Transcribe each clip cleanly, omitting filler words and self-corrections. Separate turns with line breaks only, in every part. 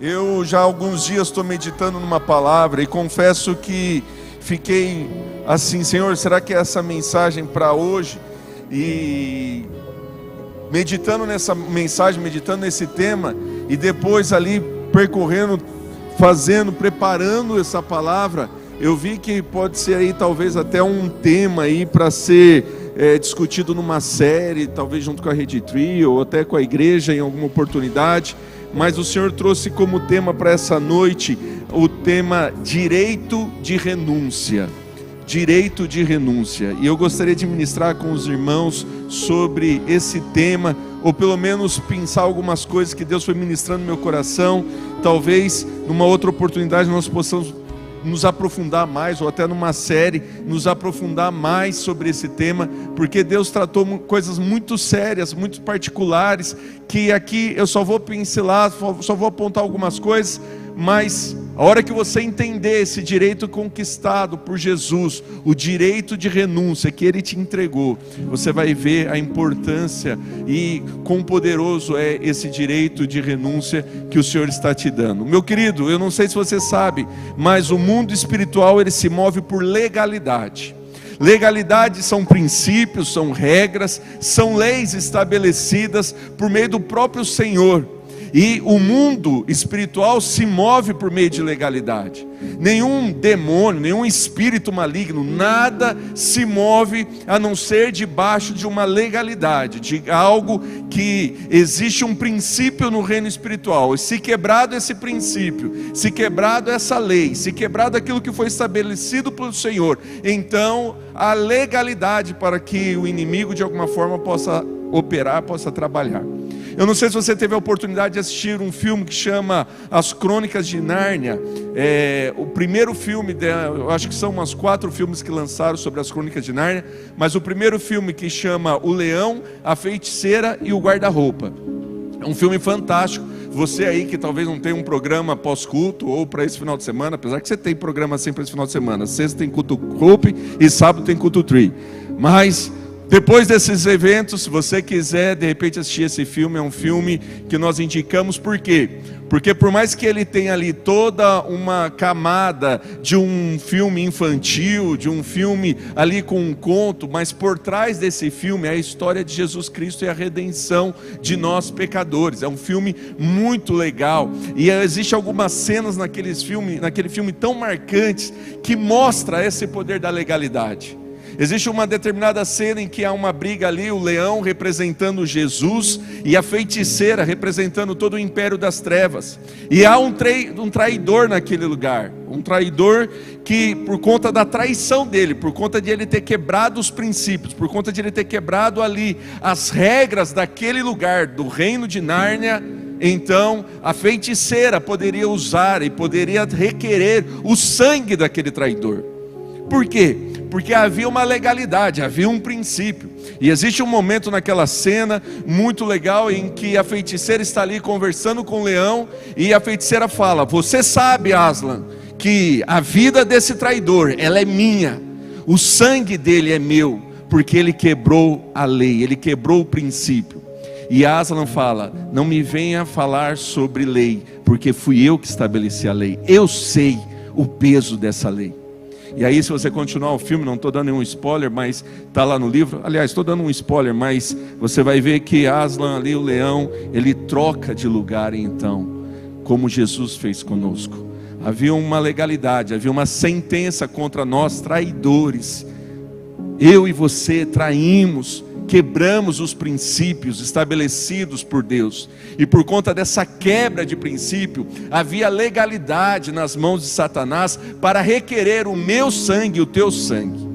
Eu já há alguns dias estou meditando numa palavra e confesso que fiquei assim, Senhor, será que é essa mensagem para hoje? E meditando nessa mensagem, meditando nesse tema, e depois ali percorrendo, preparando essa palavra, eu vi que pode ser aí talvez até um tema aí para ser discutido numa série, talvez junto com a Rede Tree ou até com a igreja em alguma oportunidade. Mas o Senhor trouxe como tema para essa noite o tema direito de renúncia. Direito de renúncia. E eu gostaria de ministrar com os irmãos sobre esse tema, ou pelo menos pensar algumas coisas que Deus foi ministrando no meu coração. Talvez numa outra oportunidade nós possamos nos aprofundar mais, ou até numa série, nos aprofundar mais sobre esse tema, porque Deus tratou coisas muito sérias, muito particulares, que aqui eu só vou pincelar, só vou apontar algumas coisas, mas a hora que você entender esse direito conquistado por Jesus, o direito de renúncia que Ele te entregou, você vai ver a importância e quão poderoso é esse direito de renúncia que o Senhor está te dando. Meu querido, eu não sei se você sabe, mas o mundo espiritual ele se move por legalidade. Legalidade são princípios, são regras, são leis estabelecidas por meio do próprio Senhor. E o mundo espiritual se move por meio de legalidade. Nenhum demônio, nenhum espírito maligno, nada se move a não ser debaixo de uma legalidade, de algo que existe um princípio no reino espiritual. E se quebrado esse princípio, se quebrado essa lei, se quebrado aquilo que foi estabelecido pelo Senhor, então a legalidade para que o inimigo de alguma forma possa operar, possa trabalhar. Eu não sei se você teve a oportunidade de assistir um filme que chama As Crônicas de Nárnia. O primeiro filme, eu acho que são umas 4 filmes que lançaram sobre as Crônicas de Nárnia, mas o primeiro filme que chama O Leão, a Feiticeira e o Guarda-Roupa. É um filme fantástico. Você aí que talvez não tenha um programa pós-culto ou para esse final de semana, apesar que você tem programa sempre para esse final de semana. Sexta tem culto Hope e sábado tem culto Tree. Mas depois desses eventos, se você quiser de repente assistir esse filme, é um filme que nós indicamos. Por quê? Porque por mais que ele tenha ali toda uma camada de um filme infantil, de um filme ali com um conto, mas por trás desse filme é a história de Jesus Cristo e a redenção de nós pecadores. É um filme muito legal, e existem algumas cenas naquele filme tão marcantes, que mostra esse poder da legalidade. Existe uma determinada cena em que há uma briga ali, o leão representando Jesus e a feiticeira representando todo o império das trevas. E há um traidor naquele lugar, um traidor que por conta da traição dele, por conta de ele ter quebrado os princípios, por conta de ele ter quebrado ali as regras daquele lugar, do reino de Nárnia, então a feiticeira poderia usar e poderia requerer o sangue daquele traidor. Por quê? Porque havia uma legalidade, havia um princípio. E existe um momento naquela cena muito legal em que a feiticeira está ali conversando com o leão, e a feiticeira fala: você sabe, Aslan, que a vida desse traidor, ela é minha, o sangue dele é meu, porque ele quebrou a lei, ele quebrou o princípio. E Aslan fala: não me venha falar sobre lei, porque fui eu que estabeleci a lei, eu sei o peso dessa lei. E aí, se você continuar o filme, não estou dando nenhum spoiler, mas está lá no livro. Aliás, estou dando um spoiler, mas você vai ver que Aslan ali, o leão, ele troca de lugar então, como Jesus fez conosco. Havia uma legalidade, havia uma sentença contra nós traidores. Eu e você traímos, quebramos os princípios estabelecidos por Deus, e por conta dessa quebra de princípio, havia legalidade nas mãos de Satanás para requerer o meu sangue e o teu sangue.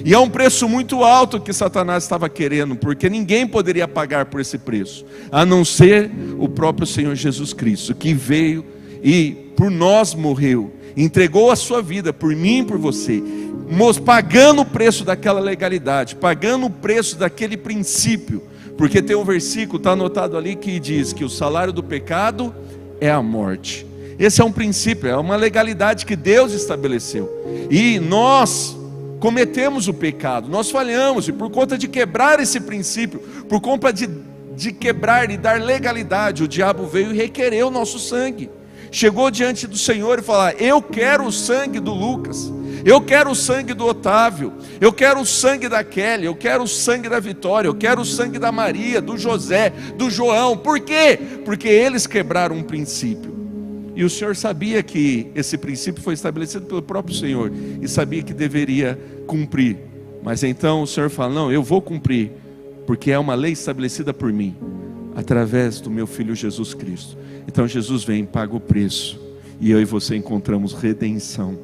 E é um preço muito alto que Satanás estava querendo, porque ninguém poderia pagar por esse preço, a não ser o próprio Senhor Jesus Cristo, que veio e por nós morreu, entregou a sua vida por mim e por você, pagando o preço daquela legalidade, pagando o preço daquele princípio. Porque tem um versículo, está anotado ali, que diz que o salário do pecado é a morte. Esse é um princípio, é uma legalidade que Deus estabeleceu, e nós cometemos o pecado, nós falhamos, e por conta de quebrar esse princípio, por conta de quebrar e dar legalidade, o diabo veio e requereu o nosso sangue. chegou diante do Senhor e falou: eu quero o sangue do Lucas, eu quero o sangue do Otávio, eu quero o sangue da Kelly, eu quero o sangue da Vitória, eu quero o sangue da Maria, do José, do João. Por quê? Porque eles quebraram um princípio. E o Senhor sabia que esse princípio foi estabelecido pelo próprio Senhor, e sabia que deveria cumprir. Mas então o Senhor fala: não, eu vou cumprir, porque é uma lei estabelecida por mim, através do meu Filho Jesus Cristo. Então Jesus vem, paga o preço, e eu e você encontramos redenção,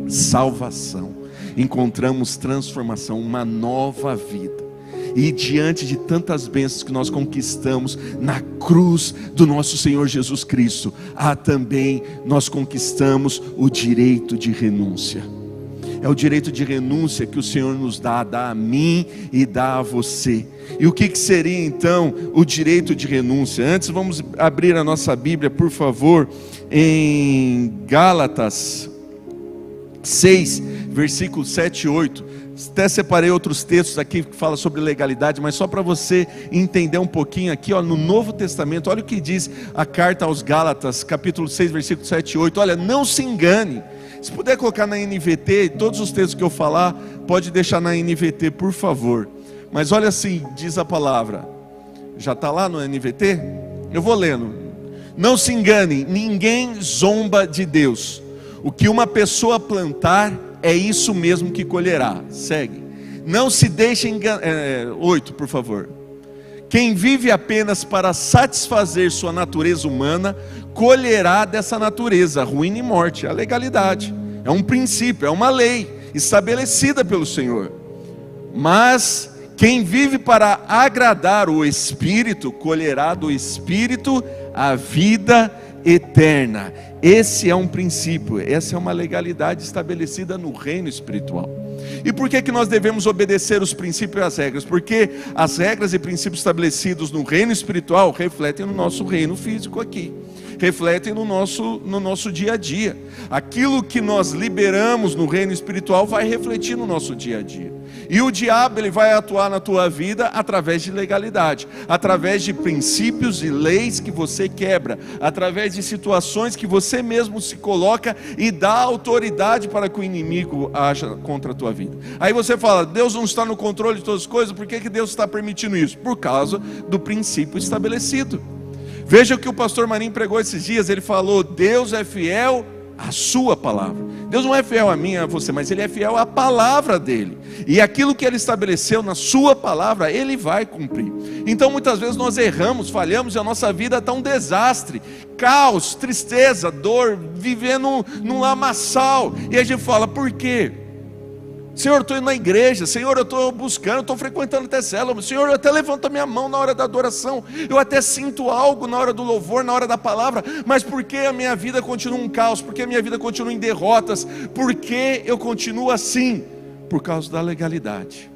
salvação, encontramos transformação, uma nova vida. E diante de tantas bênçãos que nós conquistamos na cruz do nosso Senhor Jesus Cristo, também nós conquistamos o direito de renúncia. É o direito de renúncia que o Senhor nos dá a mim e dá a você. E o que seria então o direito de renúncia? Antes, vamos abrir a nossa Bíblia, por favor, em Gálatas 6, versículos 7 e 8. Até separei outros textos aqui que falam sobre legalidade, mas só para você entender um pouquinho aqui, no Novo Testamento, olha o que diz a carta aos Gálatas, capítulo 6, versículos 7 e 8. Olha, não se engane. Se puder colocar na NVT, todos os textos que eu falar, pode deixar na NVT, por favor. Mas olha assim, diz a palavra. Já está lá no NVT? Eu vou lendo. Não se engane, ninguém zomba de Deus. O que uma pessoa plantar, é isso mesmo que colherá. Segue. Não se deixe enganar. 8, por favor. Quem vive apenas para satisfazer sua natureza humana, colherá dessa natureza ruína e morte. É a legalidade, é um princípio, é uma lei estabelecida pelo Senhor. Mas quem vive para agradar o Espírito, colherá do Espírito a vida eterna. Esse é um princípio, essa é uma legalidade estabelecida no reino espiritual. E por que nós devemos obedecer os princípios e as regras? Porque as regras e princípios estabelecidos no reino espiritual refletem no nosso reino físico aqui, refletem no nosso dia a dia. Aquilo que nós liberamos no reino espiritual vai refletir no nosso dia a dia. E o diabo, ele vai atuar na tua vida através de legalidade, através de princípios e leis que você quebra, através de situações que você mesmo se coloca e dá autoridade para que o inimigo haja contra a tua vida. Aí você fala: Deus não está no controle de todas as coisas, por que Deus está permitindo isso? Por causa do princípio estabelecido. Veja o que o pastor Marinho pregou esses dias. Ele falou: Deus é fiel à sua palavra. Deus não é fiel a mim e a você, mas Ele é fiel à palavra dEle. E aquilo que Ele estabeleceu na sua palavra, Ele vai cumprir. Então muitas vezes nós erramos, falhamos, e a nossa vida está um desastre, caos, tristeza, dor, vivendo num lamaçal. E a gente fala: por quê? Senhor, eu estou indo na igreja, Senhor, eu estou buscando, eu estou frequentando até célula, Senhor, eu até levanto a minha mão na hora da adoração, eu até sinto algo na hora do louvor, na hora da palavra, mas por que a minha vida continua um caos? Por que a minha vida continua em derrotas? Por que eu continuo assim? Por causa da legalidade.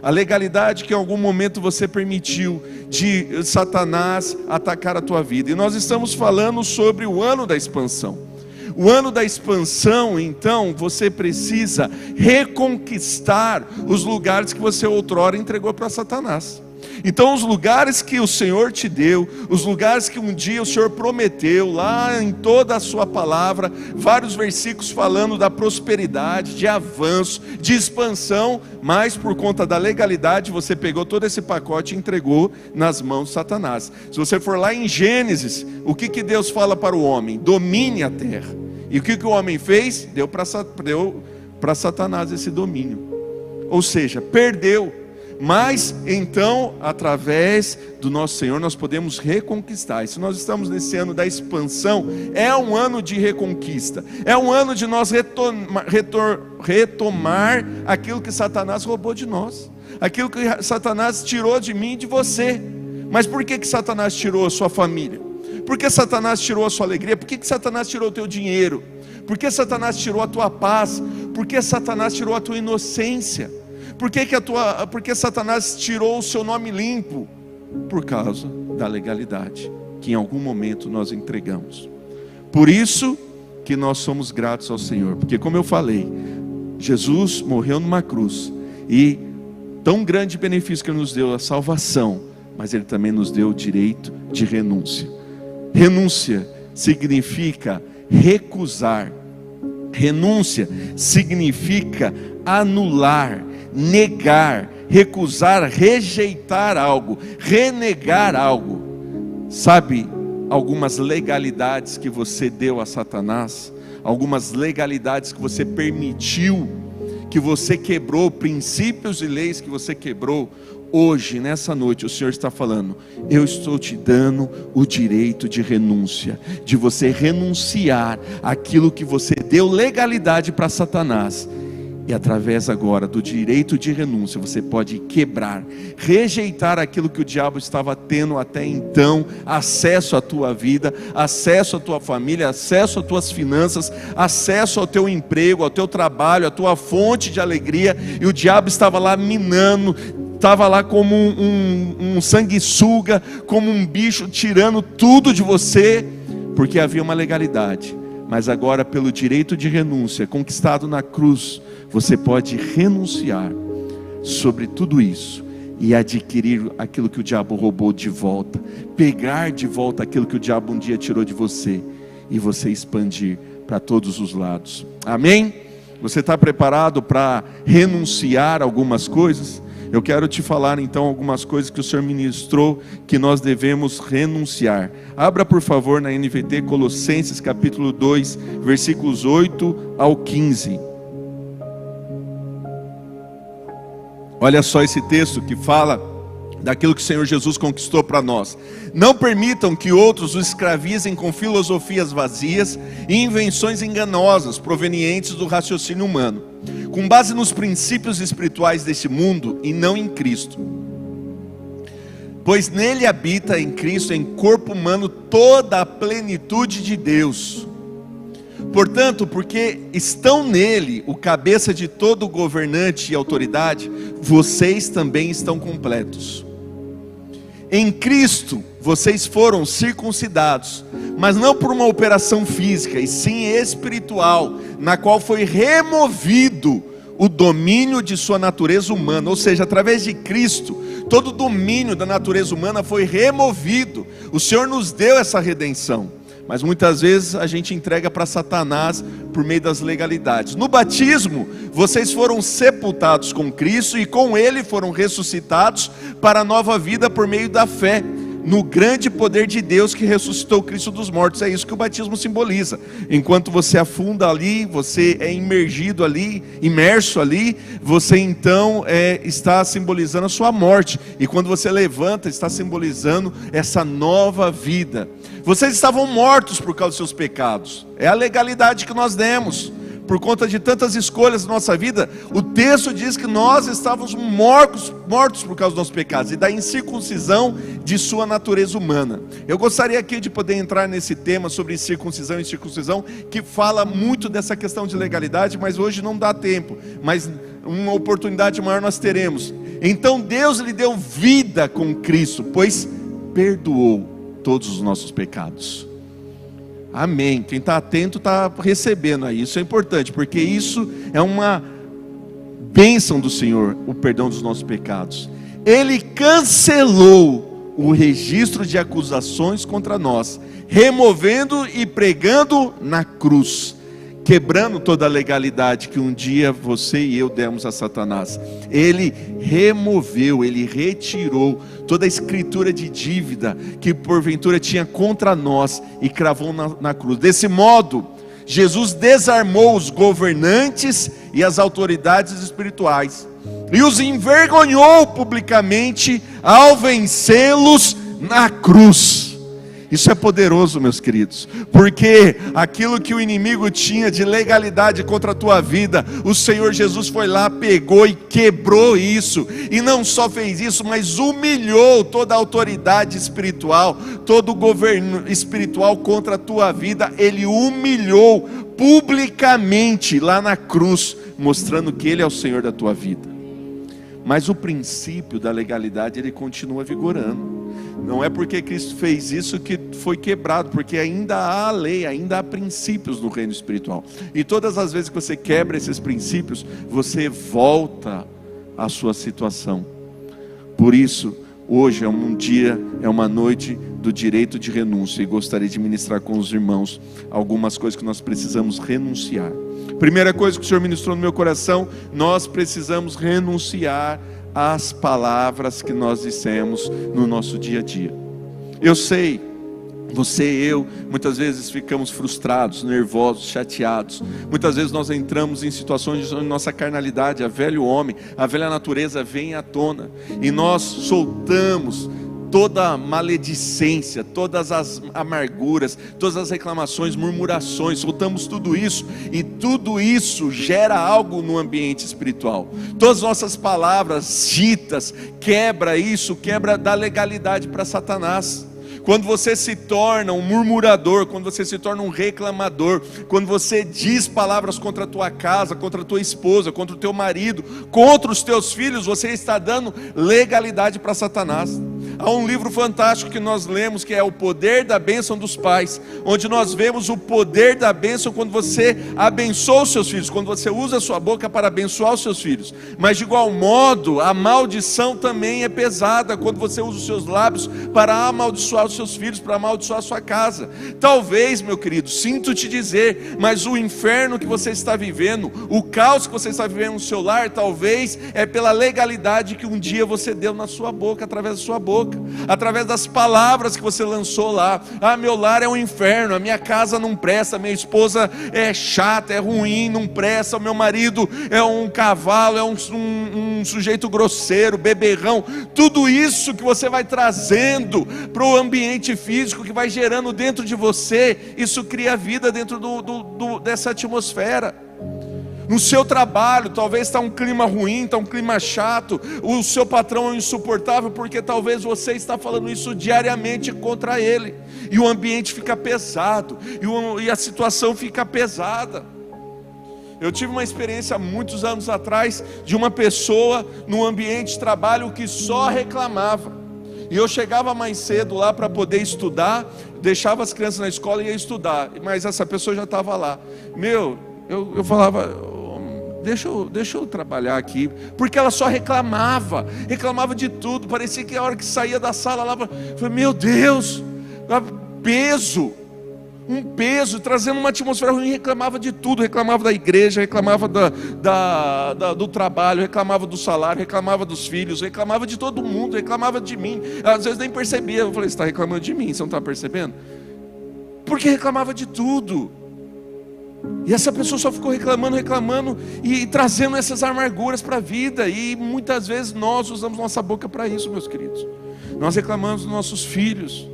A legalidade que em algum momento você permitiu de Satanás atacar a tua vida. E nós estamos falando sobre o ano da expansão. O ano da expansão, então, você precisa reconquistar os lugares que você outrora entregou para Satanás. Então os lugares que o Senhor te deu, os lugares que um dia o Senhor prometeu, lá em toda a sua palavra, vários versículos falando da prosperidade, de avanço, de expansão, mas por conta da legalidade você pegou todo esse pacote e entregou nas mãos de Satanás. Se você for lá em Gênesis, o que Deus fala para o homem? Domine a terra. E o que o homem fez? Deu para Satanás esse domínio. Ou seja, perdeu. Mas então, através do nosso Senhor, nós podemos reconquistar. E se nós estamos nesse ano da expansão, é um ano de reconquista, é um ano de nós retomar aquilo que Satanás roubou de nós, aquilo que Satanás tirou de mim e de você. Mas por que Satanás tirou a sua família? Por que Satanás tirou a sua alegria? Por que Satanás tirou o teu dinheiro? Por que Satanás tirou a tua paz? Por que Satanás tirou a tua inocência? Por que Satanás tirou o seu nome limpo? Por causa da legalidade que em algum momento nós entregamos. Por isso que nós somos gratos ao Senhor, porque como eu falei, Jesus morreu numa cruz, e tão grande benefício que Ele nos deu, a salvação, mas Ele também nos deu o direito de renúncia. Renúncia significa recusar. Renúncia significa anular, negar, recusar, rejeitar algo, renegar algo. Sabe, algumas legalidades que você deu a Satanás, algumas legalidades que você permitiu, que você quebrou, princípios e leis que você quebrou, hoje, nessa noite, o Senhor está falando: eu estou te dando o direito de renúncia, de você renunciar àquilo que você deu legalidade para Satanás. E através agora do direito de renúncia, você pode quebrar, rejeitar aquilo que o diabo estava tendo até então, acesso à tua vida, acesso à tua família, acesso às tuas finanças, acesso ao teu emprego, ao teu trabalho, à tua fonte de alegria. E o diabo estava lá minando, estava lá como um sanguessuga, como um bicho, tirando tudo de você, porque havia uma legalidade. Mas agora, pelo direito de renúncia conquistado na cruz, você pode renunciar sobre tudo isso e adquirir aquilo que o diabo roubou de volta, pegar de volta aquilo que o diabo um dia tirou de você, e você expandir para todos os lados. Amém? Você está preparado para renunciar a algumas coisas? Eu quero te falar então algumas coisas que o Senhor ministrou que nós devemos renunciar. Abra por favor na NVT Colossenses capítulo 2, versículos 8 ao 15. Olha só esse texto que fala daquilo que o Senhor Jesus conquistou para nós. Não permitam que outros os escravizem com filosofias vazias e invenções enganosas provenientes do raciocínio humano, com base nos princípios espirituais deste mundo e não em Cristo. Pois nele habita, em Cristo, em corpo humano, toda a plenitude de Deus. Portanto, porque estão nele, o cabeça de todo governante e autoridade, vocês também estão completos. Em Cristo, vocês foram circuncidados, mas não por uma operação física, e sim espiritual, na qual foi removido o domínio de sua natureza humana. Ou seja, através de Cristo, todo o domínio da natureza humana foi removido. O Senhor nos deu essa redenção, mas muitas vezes a gente entrega para Satanás por meio das legalidades. No batismo, vocês foram sepultados com Cristo e com Ele foram ressuscitados para a nova vida por meio da fé no grande poder de Deus que ressuscitou Cristo dos mortos. É isso que o batismo simboliza. Enquanto você afunda ali, você é imergido ali, imerso ali, você então está simbolizando a sua morte. E quando você levanta, está simbolizando essa nova vida. Vocês estavam mortos por causa dos seus pecados. É a legalidade que nós demos. Por conta de tantas escolhas na nossa vida, o texto diz que nós estávamos mortos por causa dos nossos pecados e da incircuncisão de sua natureza humana. Eu gostaria aqui de poder entrar nesse tema sobre circuncisão e circuncisão, que fala muito dessa questão de legalidade, mas hoje não dá tempo, mas uma oportunidade maior nós teremos. Então Deus lhe deu vida com Cristo, pois perdoou todos os nossos pecados. Amém. Quem está atento está recebendo aí. Isso é importante, porque isso é uma bênção do Senhor, o perdão dos nossos pecados. Ele cancelou o registro de acusações contra nós, removendo e pregando na cruz, quebrando toda a legalidade que um dia você e eu demos a Satanás. Ele removeu, ele retirou toda a escritura de dívida que porventura tinha contra nós e cravou na cruz. Desse modo, Jesus desarmou os governantes e as autoridades espirituais e os envergonhou publicamente ao vencê-los na cruz. Isso é poderoso, meus queridos, porque aquilo que o inimigo tinha de legalidade contra a tua vida, o Senhor Jesus foi lá, pegou e quebrou isso. E não só fez isso, mas humilhou toda a autoridade espiritual, todo o governo espiritual contra a tua vida. Ele humilhou publicamente lá na cruz, mostrando que Ele é o Senhor da tua vida. Mas o princípio da legalidade, ele continua vigorando. Não é porque Cristo fez isso que foi quebrado, porque ainda há lei, ainda há princípios no reino espiritual. E todas as vezes que você quebra esses princípios, você volta à sua situação. Por isso, Hoje é um dia, é uma noite do direito de renúncia, e gostaria de ministrar com os irmãos algumas coisas que nós precisamos renunciar. Primeira coisa que o Senhor ministrou no meu coração: nós precisamos renunciar às palavras que nós dissemos no nosso dia a dia. Eu sei, você e eu, muitas vezes ficamos frustrados, nervosos, chateados. Muitas vezes nós entramos em situações onde nossa carnalidade, a velho homem, a velha natureza vem à tona, e nós soltamos toda a maledicência, todas as amarguras, todas as reclamações, murmurações, soltamos tudo isso, e tudo isso gera algo no ambiente espiritual. Todas as nossas palavras ditas, quebra isso, quebra da legalidade para Satanás. Quando você se torna um murmurador, quando você se torna um reclamador, quando você diz palavras contra a tua casa, contra a tua esposa, contra o teu marido, contra os teus filhos, você está dando legalidade para Satanás. Há um livro fantástico que nós lemos, que é O Poder da Bênção dos Pais, onde nós vemos o poder da bênção quando você abençoa os seus filhos, quando você usa a sua boca para abençoar os seus filhos. Mas de igual modo, a maldição também é pesada quando você usa os seus lábios para amaldiçoar os seus filhos, para amaldiçoar a sua casa. Talvez, meu querido, sinto te dizer, mas o inferno que você está vivendo, o caos que você está vivendo no seu lar, talvez é pela legalidade que um dia você deu na sua boca, através da sua boca, através das palavras que você lançou lá. Ah, meu lar é um inferno, a minha casa não presta, minha esposa é chata, é ruim, não presta, o meu marido é um cavalo, é um sujeito grosseiro, beberrão. Tudo isso que você vai trazendo para o ambiente físico, que vai gerando dentro de você, isso cria vida dentro dessa atmosfera. No seu trabalho, talvez está um clima ruim, está um clima chato, o seu patrão é insuportável, porque talvez você está falando isso diariamente contra ele, e o ambiente fica pesado, e a situação fica pesada. Eu tive uma experiência há muitos anos atrás, de uma pessoa no ambiente de trabalho que só reclamava, e eu chegava mais cedo lá para poder estudar, deixava as crianças na escola e ia estudar, mas essa pessoa já estava lá. Eu falava, deixa eu trabalhar aqui, porque ela só reclamava de tudo. Parecia que a hora que saía da sala lá, eu falei, meu Deus, um peso, trazendo uma atmosfera ruim. Reclamava de tudo, reclamava da igreja, reclamava do trabalho, reclamava do salário, reclamava dos filhos, reclamava de todo mundo, reclamava de mim. Às vezes nem percebia. Eu falei, você está reclamando de mim, você não está percebendo? Porque reclamava de tudo. E essa pessoa só ficou reclamando e trazendo essas amarguras para a vida. E muitas vezes nós usamos nossa boca para isso, meus queridos. Nós reclamamos dos nossos filhos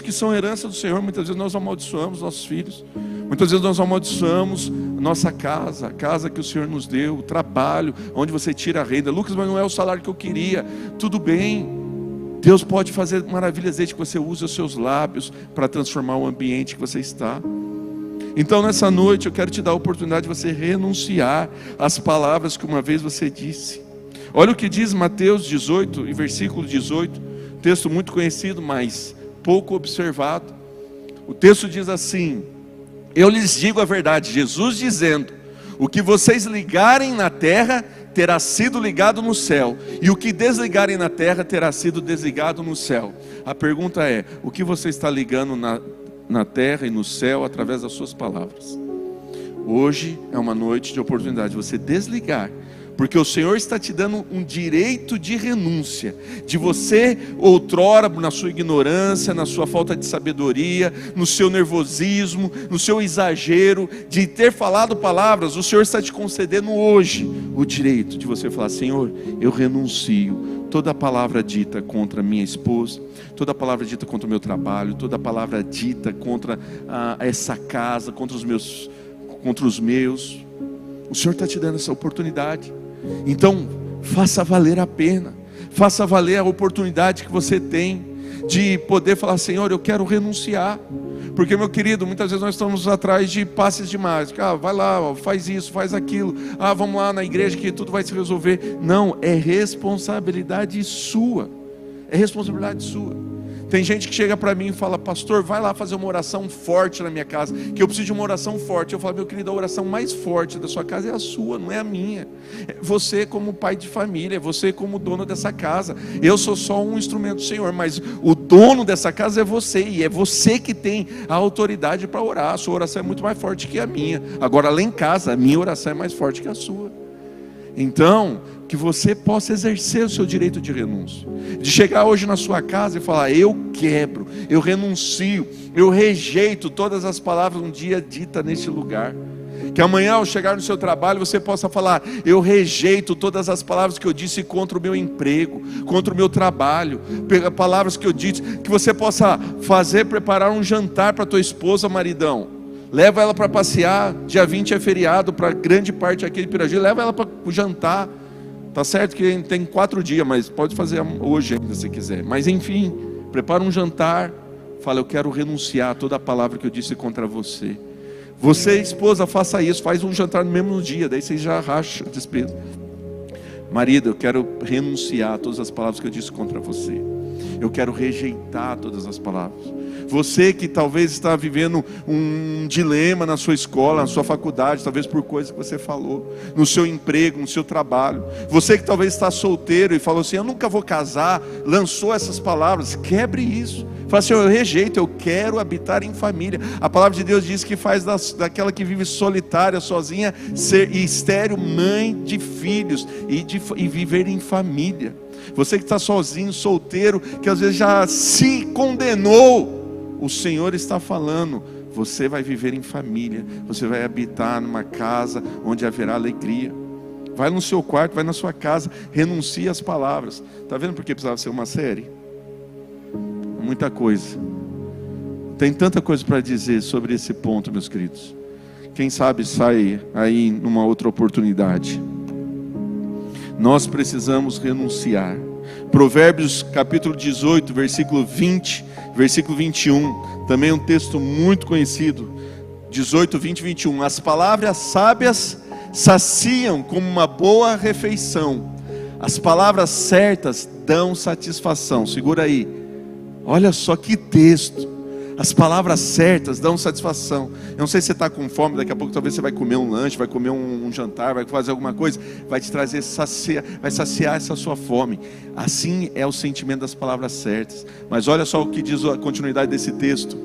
que são herança do Senhor. Muitas vezes nós amaldiçoamos nossos filhos. Muitas vezes nós amaldiçoamos nossa casa, a casa que o Senhor nos deu, o trabalho, onde você tira a renda. Lucas, mas não é o salário que eu queria. Tudo bem, Deus pode fazer maravilhas desde que você use os seus lábios para transformar o ambiente que você está. Então nessa noite eu quero te dar a oportunidade de você renunciar às palavras que uma vez você disse. Olha o que diz Mateus 18, versículo 18, texto muito conhecido, mas pouco observado. O texto diz assim: eu lhes digo a verdade, Jesus dizendo, o que vocês ligarem na terra terá sido ligado no céu, e o que desligarem na terra terá sido desligado no céu. A pergunta é, o que você está ligando na terra e no céu através das suas palavras? Hoje é uma noite de oportunidade de você desligar, porque o Senhor está te dando um direito de renúncia, de você outrora, na sua ignorância, na sua falta de sabedoria, no seu nervosismo, no seu exagero, de ter falado palavras. O Senhor está te concedendo hoje o direito de você falar, Senhor, eu renuncio toda a palavra dita contra minha esposa, toda a palavra dita contra o meu trabalho, toda a palavra dita contra essa casa, contra os meus. O Senhor está te dando essa oportunidade. Então faça valer a pena, faça valer a oportunidade que você tem de poder falar, Senhor, eu quero renunciar. Porque, meu querido, muitas vezes nós estamos atrás de passes de mágica. Vai lá, faz isso, faz aquilo. Vamos lá na igreja que tudo vai se resolver. Não, é responsabilidade sua. É responsabilidade sua. Tem gente que chega para mim e fala: pastor, vai lá fazer uma oração forte na minha casa, que eu preciso de uma oração forte. Eu falo: meu querido, a oração mais forte da sua casa é a sua, não é a minha. É você como pai de família, é você como dono dessa casa. Eu sou só um instrumento do Senhor, mas o dono dessa casa é você, e é você que tem a autoridade para orar. A sua oração é muito mais forte que a minha. Agora, lá em casa, a minha oração é mais forte que a sua. Então, que você possa exercer o seu direito de renúncia, de chegar hoje na sua casa e falar: eu quebro, eu renuncio, eu rejeito todas as palavras um dia ditas neste lugar. Que amanhã, ao chegar no seu trabalho, você possa falar: eu rejeito todas as palavras que eu disse contra o meu emprego, contra o meu trabalho, palavras que eu disse. Que você possa preparar um jantar para tua esposa, maridão. Leva ela para passear, dia 20 é feriado para grande parte aqui de Pirajuí, leva ela para o jantar. Tá certo que tem 4 dias, mas pode fazer hoje ainda se quiser. Mas enfim, prepara um jantar, fala: eu quero renunciar a toda a palavra que eu disse contra você. Você, esposa, faça isso, faz um jantar no mesmo dia, daí você já racha a despesa. Marido, eu quero renunciar a todas as palavras que eu disse contra você. Eu quero rejeitar todas as palavras. Você que talvez está vivendo um dilema na sua escola, na sua faculdade, talvez por coisas que você falou, no seu emprego, no seu trabalho. Você que talvez está solteiro e falou assim: eu nunca vou casar, lançou essas palavras. Quebre isso. Fala assim: eu rejeito, eu quero habitar em família. A palavra de Deus diz que faz daquela que vive solitária, sozinha, ser estéril, mãe de filhos e viver em família. Você que está sozinho, solteiro, que às vezes já se condenou, o Senhor está falando: você vai viver em família, você vai habitar numa casa onde haverá alegria. Vai no seu quarto, vai na sua casa, renuncie às palavras. Está vendo por que precisava ser uma série? Muita coisa. Tem tanta coisa para dizer sobre esse ponto, meus queridos. Quem sabe sai aí numa outra oportunidade. Nós precisamos renunciar. Provérbios capítulo 18, versículo 20, versículo 21. Também um texto muito conhecido. 18, 20 e 21. As palavras sábias saciam como uma boa refeição. As palavras certas dão satisfação. Segura aí. Olha só que texto. As palavras certas dão satisfação. Eu não sei se você está com fome, daqui a pouco talvez você vai comer um lanche, vai comer um jantar, vai fazer alguma coisa, vai te trazer, vai saciar essa sua fome. Assim é o sentimento das palavras certas. Mas olha só o que diz a continuidade desse texto.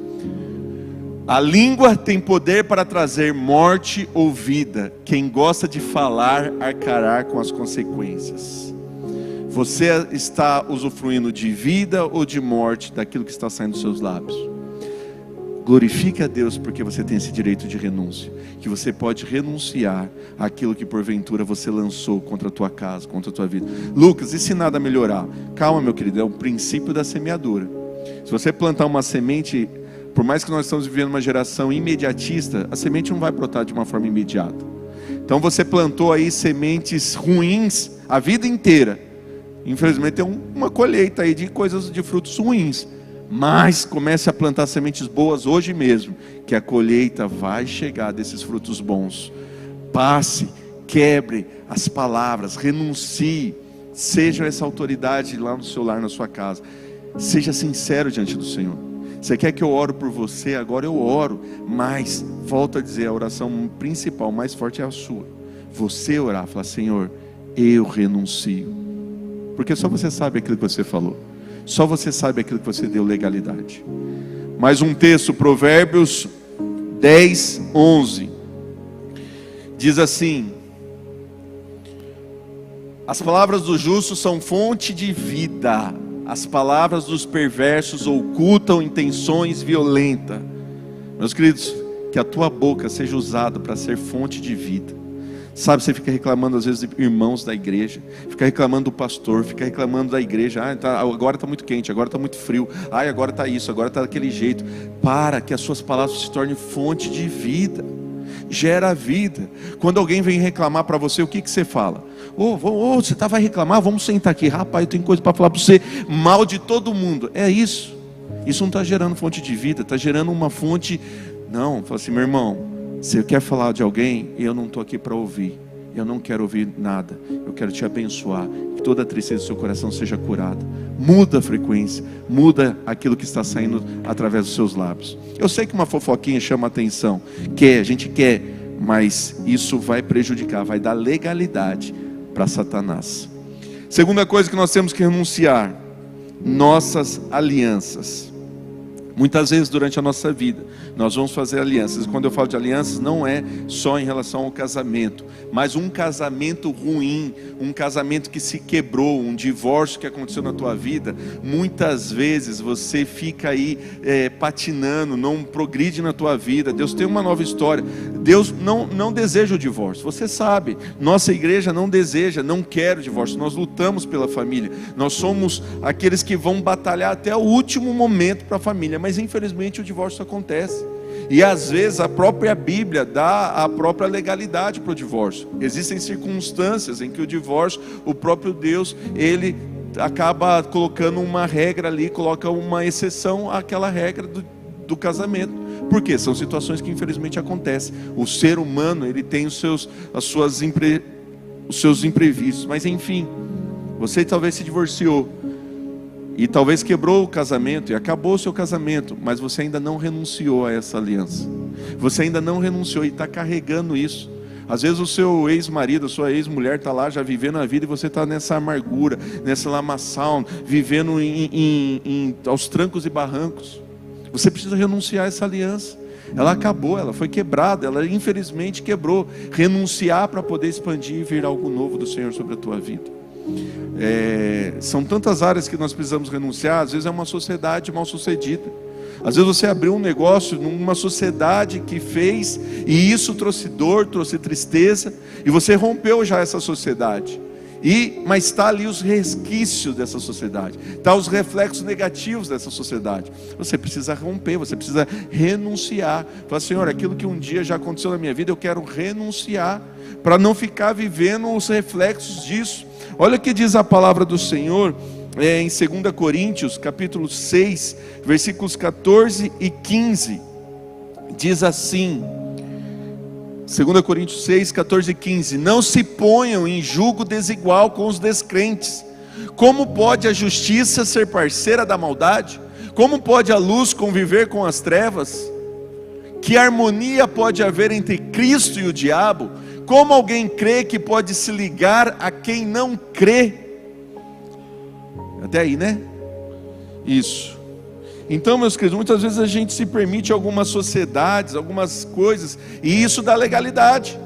A língua tem poder para trazer morte ou vida. Quem gosta de falar arcará com as consequências. Você está usufruindo de vida ou de morte daquilo que está saindo dos seus lábios? Glorifique a Deus porque você tem esse direito de renúncia. Que você pode renunciar àquilo que porventura você lançou contra a tua casa, contra a tua vida. Lucas, e se nada melhorar? Calma, meu querido, é o princípio da semeadura. Se você plantar uma semente, por mais que nós estamos vivendo uma geração imediatista, a semente não vai brotar de uma forma imediata. Então você plantou aí sementes ruins a vida inteira. Infelizmente tem uma colheita aí de coisas, de frutos ruins. Mas comece a plantar sementes boas hoje mesmo, que a colheita vai chegar desses frutos bons. Passe, quebre as palavras, renuncie, seja essa autoridade lá no seu lar, na sua casa. Seja sincero diante do Senhor. Você quer que eu oro por você? Agora eu oro. Mas, volto a dizer, a oração principal, mais forte é a sua. Você orar, falar: Senhor, eu renuncio. Porque só você sabe aquilo que você falou. Só você sabe aquilo que você deu legalidade. Mais um texto, Provérbios 10, 11. Diz assim: as palavras do justo são fonte de vida. As palavras dos perversos ocultam intenções violentas. Meus queridos, que a tua boca seja usada para ser fonte de vida. Sabe, você fica reclamando às vezes de irmãos da igreja, fica reclamando do pastor, fica reclamando da igreja. Agora está muito quente, agora está muito frio, agora está isso, agora está daquele jeito. Para que as suas palavras se tornem fonte de vida. Gera vida. Quando alguém vem reclamar para você, o que você fala? Você vai reclamar? Vamos sentar aqui. Rapaz, eu tenho coisa para falar para você. Mal de todo mundo. É isso. Isso não está gerando fonte de vida, está gerando uma fonte. Não, fala assim: meu irmão, você quer falar de alguém? Eu não estou aqui para ouvir. eu não quero ouvir nada, eu quero te abençoar, que toda a tristeza do seu coração seja curada. Muda a frequência, muda aquilo que está saindo através dos seus lábios. Eu sei que uma fofoquinha chama a atenção, a gente quer, mas isso vai prejudicar, vai dar legalidade para Satanás. Segunda coisa que nós temos que renunciar: nossas alianças. Muitas vezes durante a nossa vida nós vamos fazer alianças. Quando eu falo de alianças, não é só em relação ao casamento, mas um casamento ruim, um casamento que se quebrou, um divórcio que aconteceu na tua vida. Muitas vezes você fica aí patinando, não progride na tua vida. Deus tem uma nova história. Deus não deseja o divórcio, você sabe. Nossa igreja não deseja, não quer o divórcio. Nós lutamos pela família, nós somos aqueles que vão batalhar até o último momento para a família. Mas infelizmente o divórcio acontece, e às vezes a própria Bíblia dá a própria legalidade para o divórcio. Existem circunstâncias em que o divórcio, o próprio Deus, ele acaba colocando uma regra ali, coloca uma exceção àquela regra do casamento. Por quê? São situações que infelizmente acontecem. O ser humano, ele tem os seus imprevistos. Mas enfim, você talvez se divorciou e talvez quebrou o casamento e acabou o seu casamento, mas você ainda não renunciou a essa aliança. Você ainda não renunciou e está carregando isso. Às vezes o seu ex-marido, a sua ex-mulher está lá já vivendo a vida, e você está nessa amargura, nessa lamaçal, vivendo aos trancos e barrancos. Você precisa renunciar a essa aliança. Ela acabou, ela foi quebrada, ela infelizmente quebrou. Renunciar para poder expandir e vir algo novo do Senhor sobre a tua vida. São tantas áreas que nós precisamos renunciar. Às vezes é uma sociedade mal sucedida. Às vezes você abriu um negócio numa sociedade que fez, e isso trouxe dor, trouxe tristeza, e você rompeu já essa sociedade. Mas está ali os resquícios dessa sociedade, está os reflexos negativos dessa sociedade. Você precisa romper, você precisa renunciar. Falar: Senhor, aquilo que um dia já aconteceu na minha vida, eu quero renunciar, para não ficar vivendo os reflexos disso. Olha o que diz a palavra do Senhor em 2 Coríntios, capítulo 6, versículos 14 e 15. Diz assim, 2 Coríntios 6, 14 e 15: não se ponham em julgo desigual com os descrentes. Como pode a justiça ser parceira da maldade? Como pode a luz conviver com as trevas? Que harmonia pode haver entre Cristo e o diabo? Como alguém crê que pode se ligar a quem não crê? Até aí, né? Isso. Então, meus queridos, muitas vezes a gente se permite algumas sociedades, algumas coisas, e isso dá legalidade.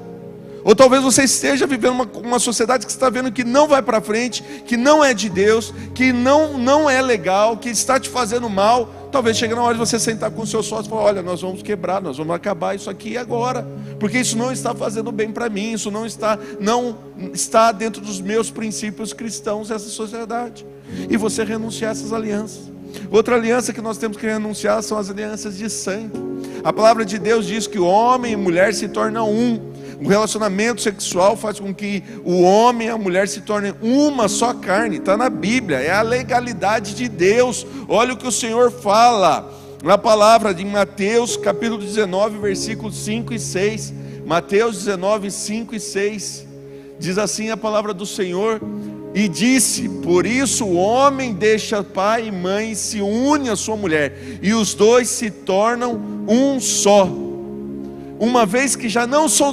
Ou talvez você esteja vivendo uma sociedade que você está vendo que não vai para frente, que não é de Deus, que não é legal, que está te fazendo mal. Talvez chegue na hora de você sentar com o seu sócio e falar: olha, nós vamos quebrar, nós vamos acabar isso aqui agora, porque isso não está fazendo bem para mim, isso não está dentro dos meus princípios cristãos, essa sociedade. E você renunciar a essas alianças. Outra aliança que nós temos que renunciar são as alianças de sangue. A palavra de Deus diz que o homem e mulher se tornam um. O relacionamento sexual faz com que o homem e a mulher se tornem uma só carne. Está na Bíblia, é a legalidade de Deus. Olha o que o Senhor fala na palavra de Mateus capítulo 19, versículos 5 e 6. Mateus 19, 5 e 6. Diz assim a palavra do Senhor: e disse: por isso o homem deixa pai e mãe e se une à sua mulher, e os dois se tornam um só. Uma vez que já não são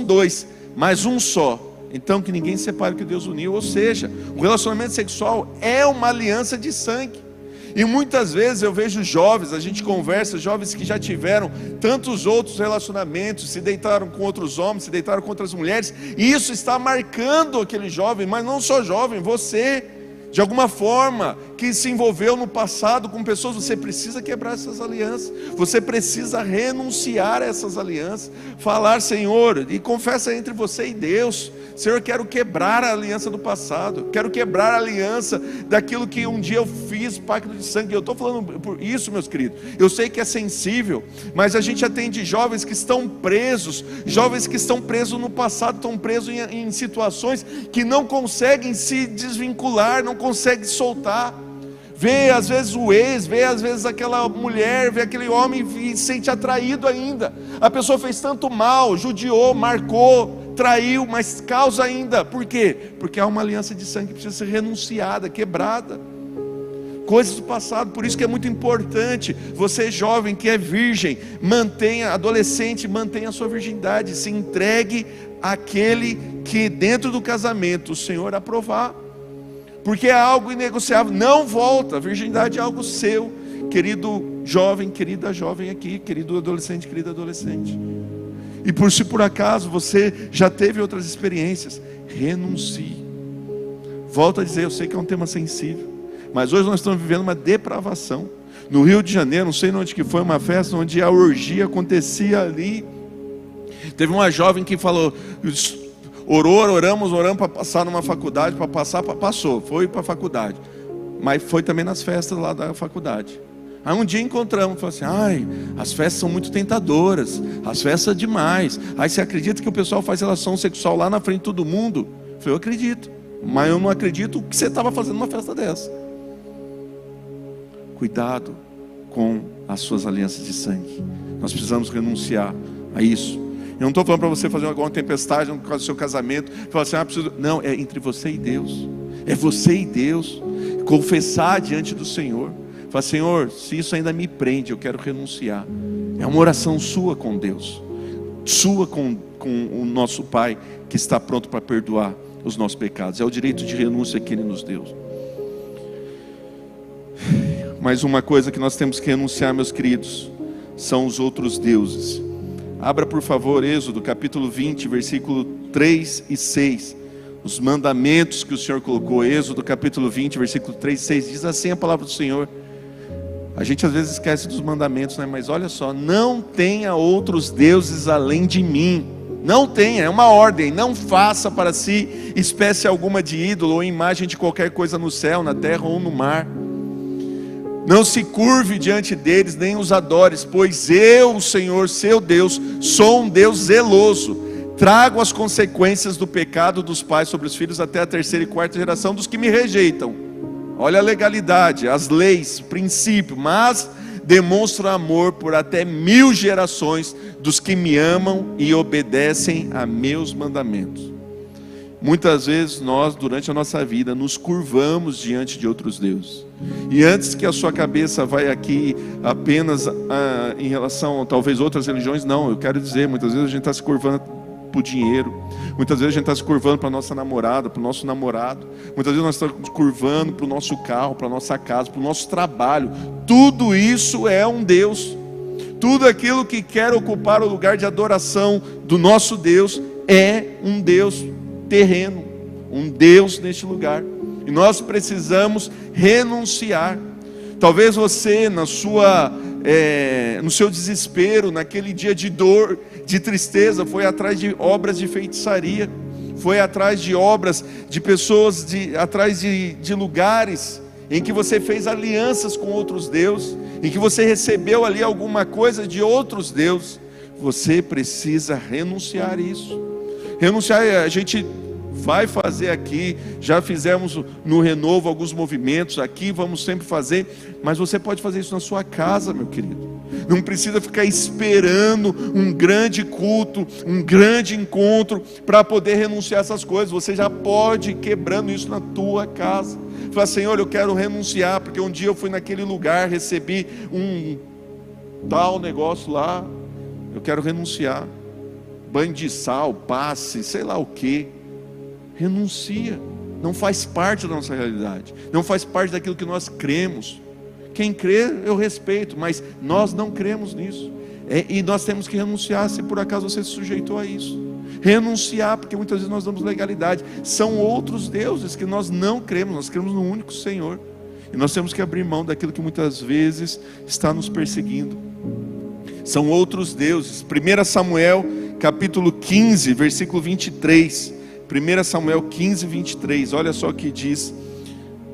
dois, mas um só. Então que ninguém separe o que Deus uniu. Ou seja, o relacionamento sexual é uma aliança de sangue. E muitas vezes eu vejo jovens, a gente conversa, jovens que já tiveram tantos outros relacionamentos, se deitaram com outros homens, se deitaram com outras mulheres, e isso está marcando aquele jovem. Mas não só jovem, você, de alguma forma, que se envolveu no passado com pessoas, você precisa quebrar essas alianças, você precisa renunciar a essas alianças, falar: Senhor, e confessa entre você e Deus: Senhor, quero quebrar a aliança do passado, quero quebrar a aliança daquilo que um dia eu fiz, pacto de sangue. Eu estou falando por isso, meus queridos, eu sei que é sensível, mas a gente atende jovens que estão presos, no passado, estão presos em situações que não conseguem se desvincular, não conseguem soltar. Vê às vezes o ex, vê às vezes aquela mulher, vê aquele homem e se sente atraído ainda. A pessoa fez tanto mal, judiou, marcou, traiu, mas causa ainda. Por quê? Porque há uma aliança de sangue que precisa ser renunciada, quebrada. Coisas do passado. Por isso que é muito importante, você jovem que é virgem, mantenha, adolescente, mantenha a sua virgindade, se entregue àquele que dentro do casamento o Senhor aprovar, porque é algo inegociável, não volta. A virgindade é algo seu, querido jovem, querida jovem aqui, querido adolescente, querida adolescente. E se por acaso você já teve outras experiências, renuncie. Volto a dizer, eu sei que é um tema sensível, mas hoje nós estamos vivendo uma depravação. No Rio de Janeiro, não sei onde que foi, uma festa onde a orgia acontecia ali. Teve uma jovem que falou, oramos para passar numa faculdade, passou, foi para a faculdade, mas foi também nas festas lá da faculdade. Aí um dia encontramos, falou assim, as festas são muito tentadoras, as festas demais. Aí você acredita que o pessoal faz relação sexual lá na frente de todo mundo? Eu falei, eu acredito, mas eu não acredito que você estava fazendo uma festa dessa. Cuidado com as suas alianças de sangue. Nós precisamos renunciar a isso. Eu não estou falando para você fazer alguma tempestade no seu casamento, falar assim, preciso... Não, é entre você e Deus. É você e Deus. Confessar diante do Senhor. Falar, Senhor, se isso ainda me prende, eu quero renunciar. É uma oração sua com Deus, sua com o nosso Pai, que está pronto para perdoar os nossos pecados. É o direito de renúncia que Ele nos deu. Mas uma coisa que nós temos que renunciar, meus queridos, são os outros deuses. Abra por favor Êxodo capítulo 20, versículo 3 e 6. Os mandamentos que o Senhor colocou. Êxodo capítulo 20, versículo 3 e 6. Diz assim a palavra do Senhor. A gente às vezes esquece dos mandamentos, né? Mas olha só, não tenha outros deuses além de mim. Não tenha, é uma ordem. Não faça para si espécie alguma de ídolo ou imagem de qualquer coisa no céu, na terra ou no mar. Não se curve diante deles, nem os adores, pois eu, o Senhor, seu Deus, sou um Deus zeloso. Trago as consequências do pecado dos pais sobre os filhos até a 3ª e 4ª geração dos que me rejeitam. Olha a legalidade, as leis, o princípio, mas demonstro amor por até 1000 gerações dos que me amam e obedecem a meus mandamentos. Muitas vezes nós, durante a nossa vida, nos curvamos diante de outros deuses. E antes que a sua cabeça vai aqui apenas em relação a talvez outras religiões, não, eu quero dizer, muitas vezes a gente está se curvando para o dinheiro, muitas vezes a gente está se curvando para a nossa namorada, para o nosso namorado, muitas vezes nós estamos curvando para o nosso carro, para a nossa casa, para o nosso trabalho. Tudo isso é um Deus. Tudo aquilo que quer ocupar o lugar de adoração do nosso Deus é um Deus terreno, um Deus neste lugar. E nós precisamos renunciar. Talvez você no seu desespero, naquele dia de dor, de tristeza, foi atrás de obras de feitiçaria, foi atrás de obras de pessoas, atrás de lugares em que você fez alianças com outros deuses, em que você recebeu ali alguma coisa de outros deuses. Você precisa renunciar isso. Renunciar, a gente vai fazer aqui, já fizemos no Renovo alguns movimentos aqui, vamos sempre fazer, mas você pode fazer isso na sua casa, meu querido. Não precisa ficar esperando um grande culto, um grande encontro para poder renunciar a essas coisas. Você já pode ir quebrando isso na tua casa. Fala, Senhor, eu quero renunciar, porque um dia eu fui naquele lugar, recebi um tal negócio lá, eu quero renunciar. Banho de sal, passe, sei lá o que. Renuncia. Não faz parte da nossa realidade, não faz parte daquilo que nós cremos. Quem crê eu respeito, mas nós não cremos nisso, e nós temos que renunciar. Se por acaso você se sujeitou a isso, renunciar, porque muitas vezes nós damos legalidade. São outros deuses que nós não cremos, nós cremos no único Senhor, e nós temos que abrir mão daquilo que muitas vezes está nos perseguindo. São outros deuses. 1 Samuel capítulo 15, versículo 23. 1 Samuel 15, 23. Olha só o que diz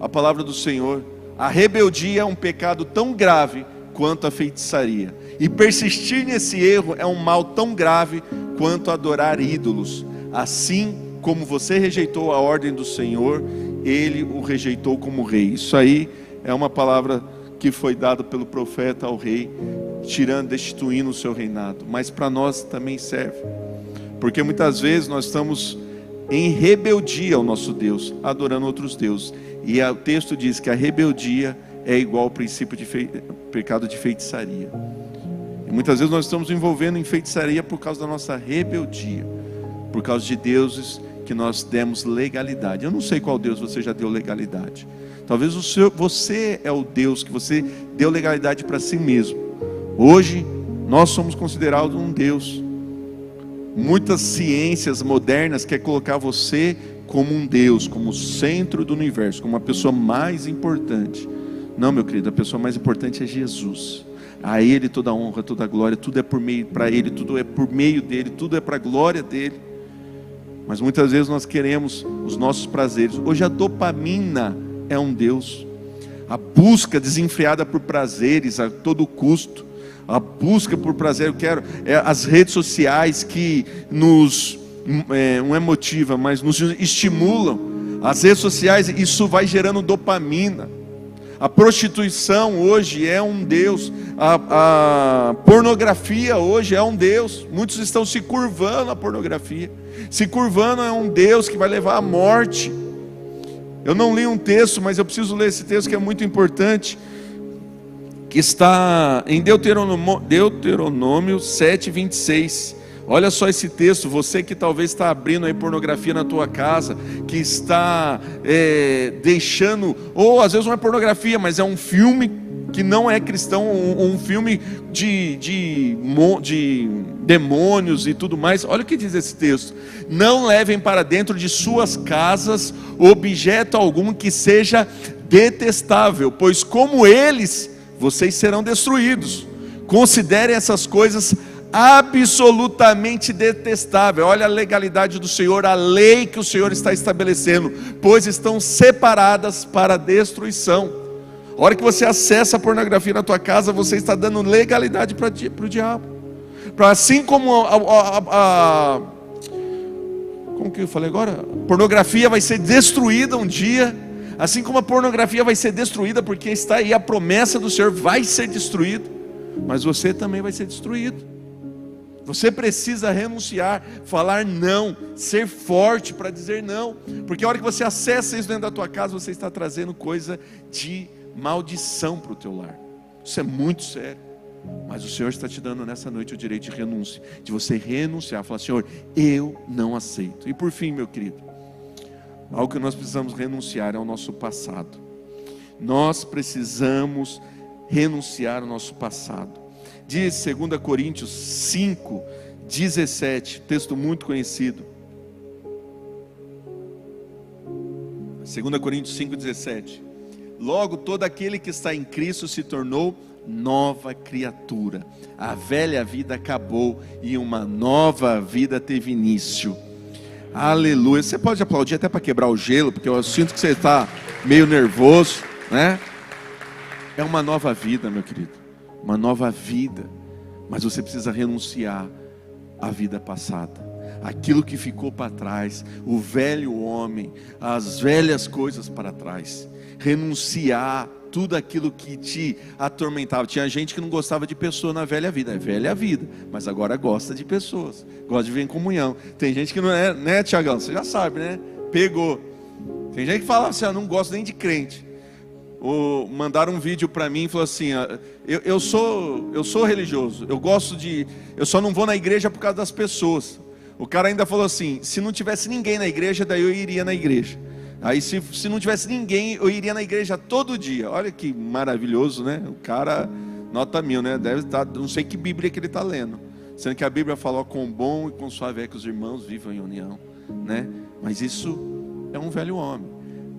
a palavra do Senhor. A rebeldia é um pecado tão grave quanto a feitiçaria, e persistir nesse erro é um mal tão grave quanto adorar ídolos. Assim como você rejeitou a ordem do Senhor, Ele o rejeitou como rei. Isso aí é uma palavra que foi dada pelo profeta ao rei, destituindo o seu reinado. Mas para nós também serve, Porque muitas vezes nós estamos em rebeldia ao nosso Deus, adorando outros deuses. E o texto diz que a rebeldia é igual ao princípio de pecado de feitiçaria. E muitas vezes nós estamos envolvendo em feitiçaria por causa da nossa rebeldia, por causa de deuses que nós demos legalidade. Eu não sei qual Deus você já deu legalidade. Talvez você é o Deus que você deu legalidade para si mesmo. Hoje nós somos considerados um Deus. Muitas ciências modernas querem colocar você como um Deus, como o centro do universo, como a pessoa mais importante. Não, meu querido, a pessoa mais importante é Jesus. A Ele toda a honra, toda a glória, tudo é por meio para Ele, tudo é por meio dEle, tudo é para a glória dEle. Mas muitas vezes nós queremos os nossos prazeres. Hoje a dopamina é um Deus. A busca desenfreada por prazeres a todo custo. A busca por prazer, as redes sociais que nos, não é motiva, mas nos estimulam. As redes sociais, isso vai gerando dopamina. A prostituição hoje é um Deus. A pornografia hoje é um Deus. Muitos estão se curvando à pornografia. Se curvando é um Deus que vai levar à morte. Eu não li um texto, mas eu preciso ler esse texto que é muito importante, que está em Deuteronômio 7:26. Olha só esse texto. Você que talvez está abrindo aí pornografia na tua casa, que está deixando, ou às vezes não é pornografia, mas é um filme que não é cristão, um filme de demônios e tudo mais. Olha o que diz esse texto: não levem para dentro de suas casas objeto algum que seja detestável, pois como eles, vocês serão destruídos. Considerem essas coisas absolutamente detestáveis. Olha a legalidade do Senhor, a lei que o Senhor está estabelecendo, pois estão separadas para a destruição. A hora que você acessa a pornografia na tua casa, você está dando legalidade para o diabo. Assim como como que eu falei agora? A pornografia vai ser destruída um dia. Assim como a pornografia vai ser destruída, porque está aí a promessa do Senhor, vai ser destruído, mas você também vai ser destruído. Você precisa renunciar, falar não, ser forte para dizer não, porque a hora que você acessa isso dentro da tua casa, você está trazendo coisa de maldição para o teu lar. Isso é muito sério. Mas o Senhor está te dando nessa noite o direito de renúncia, de você renunciar, falar: Senhor, eu não aceito. E por fim, meu querido, algo que nós precisamos renunciar é o nosso passado. Nós precisamos renunciar ao nosso passado. Diz 2 Coríntios 5:17, texto muito conhecido. 2 Coríntios 5:17. Logo, todo aquele que está em Cristo se tornou nova criatura. A velha vida acabou e uma nova vida teve início. Aleluia. Você pode aplaudir até para quebrar o gelo, porque eu sinto que você está meio nervoso, né? É uma nova vida, meu querido. Uma nova vida. Mas você precisa renunciar à vida passada. Aquilo que ficou para trás, o velho homem, as velhas coisas para trás. Renunciar tudo aquilo que te atormentava. Tinha gente que não gostava de pessoa na velha vida. É velha vida, mas agora gosta de pessoas, gosta de ver em comunhão. Tem gente que não é, né, Tiagão? Você já sabe, né? Pegou. Tem gente que fala assim: eu não gosto nem de crente. Ou mandaram um vídeo para mim e falou assim: eu sou religioso, eu só não vou na igreja por causa das pessoas. O cara ainda falou assim: se não tivesse ninguém na igreja, daí eu iria na igreja. Aí se não tivesse ninguém, eu iria na igreja todo dia. Olha que maravilhoso, né? O cara, nota 1000, né? Deve estar, não sei que Bíblia que ele está lendo. Sendo que a Bíblia falou: quão bom e quão suave é que os irmãos vivam em união, né? Mas isso é um velho homem.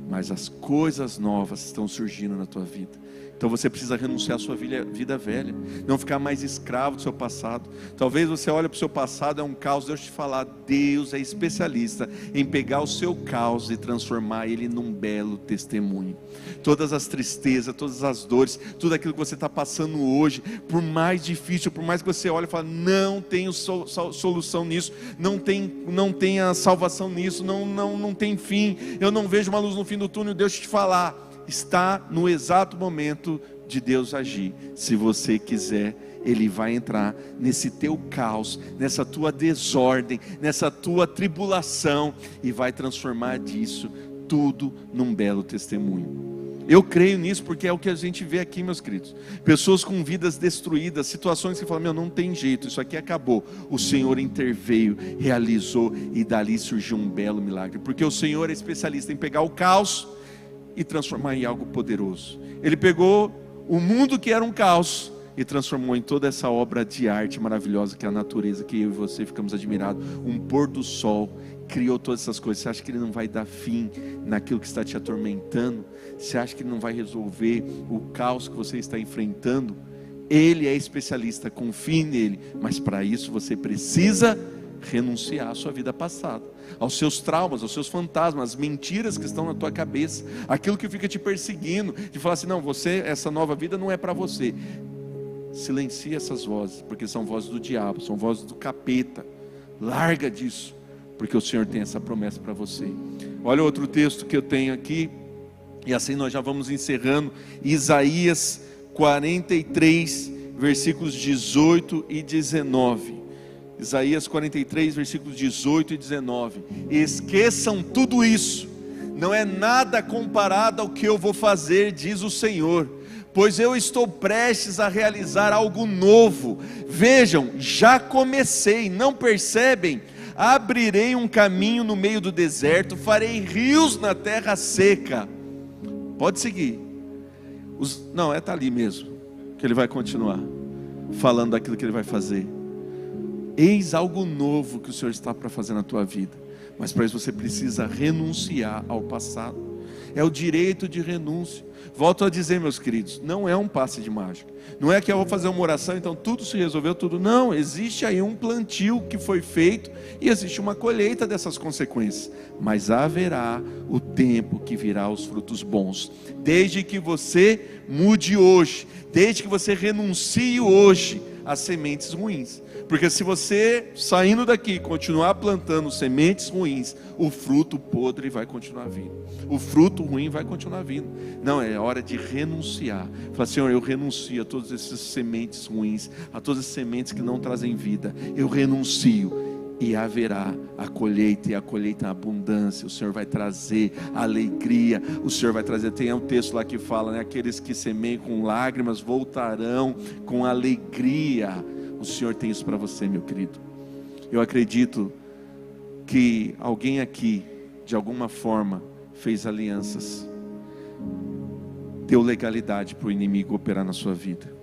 Mas as coisas novas estão surgindo na tua vida. Então você precisa renunciar à sua vida velha, não ficar mais escravo do seu passado. Talvez você olhe para o seu passado, é um caos. Deixa eu te falar, Deus é especialista em pegar o seu caos e transformar ele num belo testemunho. Todas as tristezas, todas as dores, tudo aquilo que você está passando hoje, por mais difícil, por mais que você olhe e fale: não tenho solução nisso, não tem a salvação nisso, não tem fim, eu não vejo uma luz no fim do túnel. Deixa eu te falar, está no exato momento de Deus agir, se você quiser, Ele vai entrar nesse teu caos, nessa tua desordem, nessa tua tribulação, e vai transformar disso tudo num belo testemunho. Eu creio nisso, porque é o que a gente vê aqui, meus queridos. Pessoas com vidas destruídas, situações que falam, meu, não tem jeito, isso aqui acabou. O Senhor interveio, realizou, e dali surgiu um belo milagre, porque o Senhor é especialista em pegar o caos e transformar em algo poderoso. Ele pegou o mundo que era um caos e transformou em toda essa obra de arte maravilhosa que é a natureza, que eu e você ficamos admirados. Um pôr do sol, criou todas essas coisas. Você acha que Ele não vai dar fim naquilo que está te atormentando? Você acha que Ele não vai resolver o caos que você está enfrentando? Ele é especialista, confie nele, mas para isso você precisa renunciar à sua vida passada, aos seus traumas, aos seus fantasmas, às mentiras que estão na tua cabeça, aquilo que fica te perseguindo, de falar assim, não, essa nova vida não é para você. Silencia essas vozes, porque são vozes do diabo, são vozes do capeta. Larga disso, porque o Senhor tem essa promessa para você. Olha outro texto que eu tenho aqui, e assim nós já vamos encerrando. Isaías 43, versículos 18 e 19. Isaías 43, versículos 18 e 19. Esqueçam tudo isso, não é nada comparado ao que eu vou fazer, diz o Senhor, pois eu estou prestes a realizar algo novo. Vejam, já comecei, não percebem? Abrirei um caminho no meio do deserto, farei rios na terra seca. Pode seguir. Está ali mesmo, que ele vai continuar falando daquilo que ele vai fazer. Eis algo novo que o Senhor está para fazer na tua vida, mas para isso você precisa renunciar ao passado. É o direito de renúncia. Volto a dizer, meus queridos, não é um passe de mágica. Não é que eu vou fazer uma oração, então tudo se resolveu, tudo. Não, existe aí um plantio que foi feito e existe uma colheita dessas consequências. Mas haverá o tempo que virá os frutos bons. Desde que você mude hoje, desde que você renuncie hoje às sementes ruins. Porque se você, saindo daqui, continuar plantando sementes ruins, o fruto podre vai continuar vindo, o fruto ruim vai continuar vindo. Não, é hora de renunciar. Fala, Senhor, eu renuncio a todas essas sementes ruins, a todas as sementes que não trazem vida. Eu renuncio, e haverá a colheita, e a colheita em abundância. O Senhor vai trazer alegria, o Senhor vai trazer, tem um texto lá que fala, né, aqueles que semeiam com lágrimas voltarão com alegria. O Senhor tem isso para você, meu querido. Eu acredito que alguém aqui, de alguma forma, fez alianças, deu legalidade para o inimigo operar na sua vida,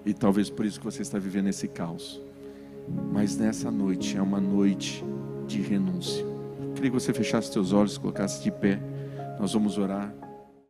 e talvez por isso que você está vivendo esse caos. Mas nessa noite é uma noite de renúncia. Eu queria que você fechasse seus olhos, colocasse de pé. Nós vamos orar.